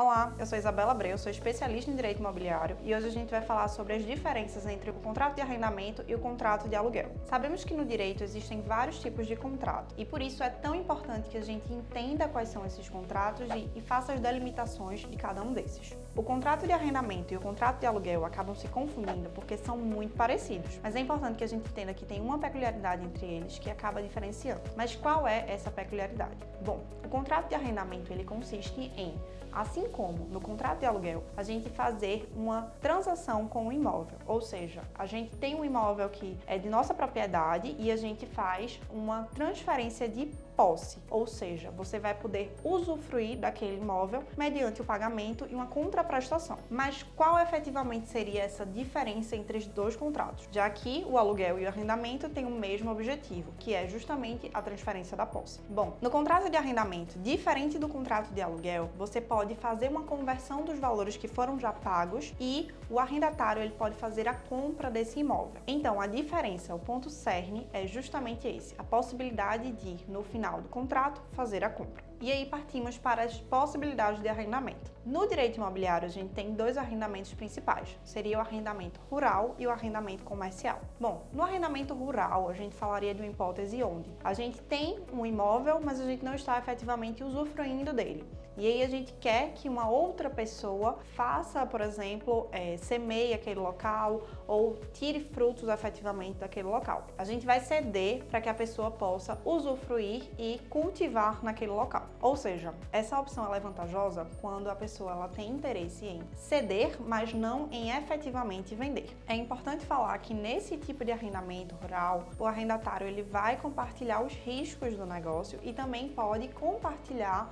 Olá, eu sou Isabela Abreu, sou especialista em Direito Imobiliário e hoje a gente vai falar sobre as diferenças entre o contrato de arrendamento e o contrato de aluguel. Sabemos que no direito existem vários tipos de contrato e por isso é tão importante que a gente entenda quais são esses contratos e faça as delimitações de cada um desses. O contrato de arrendamento e o contrato de aluguel acabam se confundindo porque são muito parecidos, mas é importante que a gente entenda que tem uma peculiaridade entre eles que acaba diferenciando. Mas qual é essa peculiaridade? Bom, o contrato de arrendamento ele consiste em, assim como no contrato de aluguel, a gente fazer uma transação com o imóvel, ou seja, a gente tem um imóvel que é de nossa propriedade e a gente faz uma transferência de posse, ou seja, você vai poder usufruir daquele imóvel mediante o pagamento e uma contraprestação. Mas qual efetivamente seria essa diferença entre os dois contratos? Já que o aluguel e o arrendamento têm o mesmo objetivo, que é justamente a transferência da posse. Bom, no contrato de arrendamento, diferente do contrato de aluguel, você pode fazer uma conversão dos valores que foram já pagos e o arrendatário ele pode fazer a compra desse imóvel. Então, a diferença, o ponto cerne é justamente esse, a possibilidade de, no final do contrato, fazer a compra. E aí partimos para as possibilidades de arrendamento. No direito imobiliário, a gente tem dois arrendamentos principais. Seria o arrendamento rural e o arrendamento comercial. Bom, no arrendamento rural, a gente falaria de uma hipótese onde a gente tem um imóvel, mas a gente não está efetivamente usufruindo dele. E aí a gente quer que uma outra pessoa faça, por exemplo, semeie aquele local ou tire frutos efetivamente daquele local. A gente vai ceder para que a pessoa possa usufruir e cultivar naquele local. Ou seja, essa opção ela é vantajosa quando a pessoa ela tem interesse em ceder, mas não em efetivamente vender. É importante falar que nesse tipo de arrendamento rural, o arrendatário ele vai compartilhar os riscos do negócio e também pode compartilhar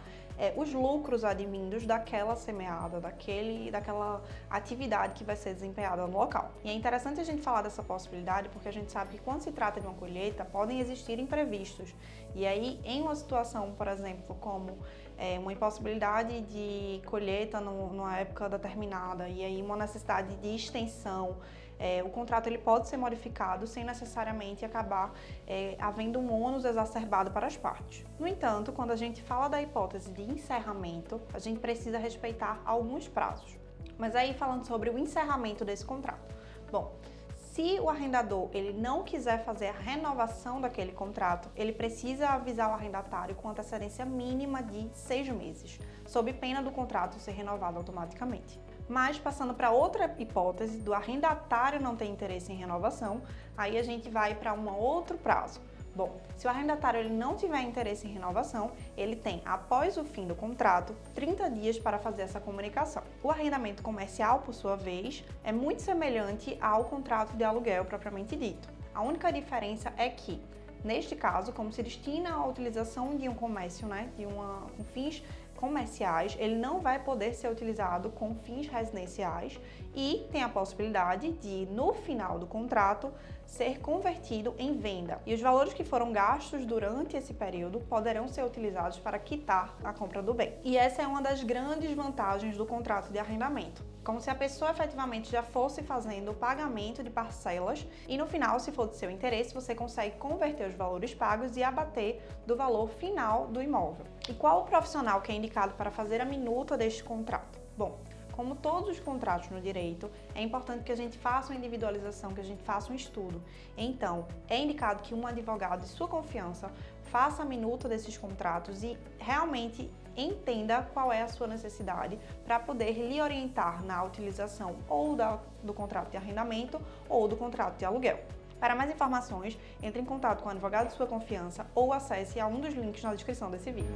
os lucros advindos daquela semeada, daquela atividade que vai ser desempenhada no local. E é interessante a gente falar dessa possibilidade porque a gente sabe que quando se trata de uma colheita, podem existir imprevistos. E aí, em uma situação, por exemplo, como uma impossibilidade de colheita numa época determinada e aí uma necessidade de extensão, o contrato ele pode ser modificado sem necessariamente acabar havendo um ônus exacerbado para as partes. No entanto, quando a gente fala da hipótese de encerramento, a gente precisa respeitar alguns prazos. Mas aí falando sobre o encerramento desse contrato. Bom, se o arrendador ele não quiser fazer a renovação daquele contrato, ele precisa avisar o arrendatário com antecedência mínima de 6 meses, sob pena do contrato ser renovado automaticamente. Mas passando para outra hipótese do arrendatário não ter interesse em renovação, aí a gente vai para um outro prazo. Bom, se o arrendatário ele não tiver interesse em renovação, ele tem, após o fim do contrato, 30 dias para fazer essa comunicação. O arrendamento comercial, por sua vez, é muito semelhante ao contrato de aluguel propriamente dito. A única diferença é que, neste caso, como se destina à utilização de um comércio, com fins comerciais, ele não vai poder ser utilizado com fins residenciais e tem a possibilidade de, no final do contrato, ser convertido em venda. E os valores que foram gastos durante esse período poderão ser utilizados para quitar a compra do bem. E essa é uma das grandes vantagens do contrato de arrendamento. Como se a pessoa efetivamente já fosse fazendo o pagamento de parcelas e no final, se for de seu interesse, você consegue converter os valores pagos e abater do valor final do imóvel. E qual o profissional que é indicado para fazer a minuta deste contrato? Bom, como todos os contratos no direito, é importante que a gente faça uma individualização, que a gente faça um estudo. Então, é indicado que um advogado de sua confiança faça a minuta desses contratos e realmente entenda qual é a sua necessidade para poder lhe orientar na utilização ou do contrato de arrendamento ou do contrato de aluguel. Para mais informações, entre em contato com o advogado de sua confiança ou acesse a um dos links na descrição desse vídeo.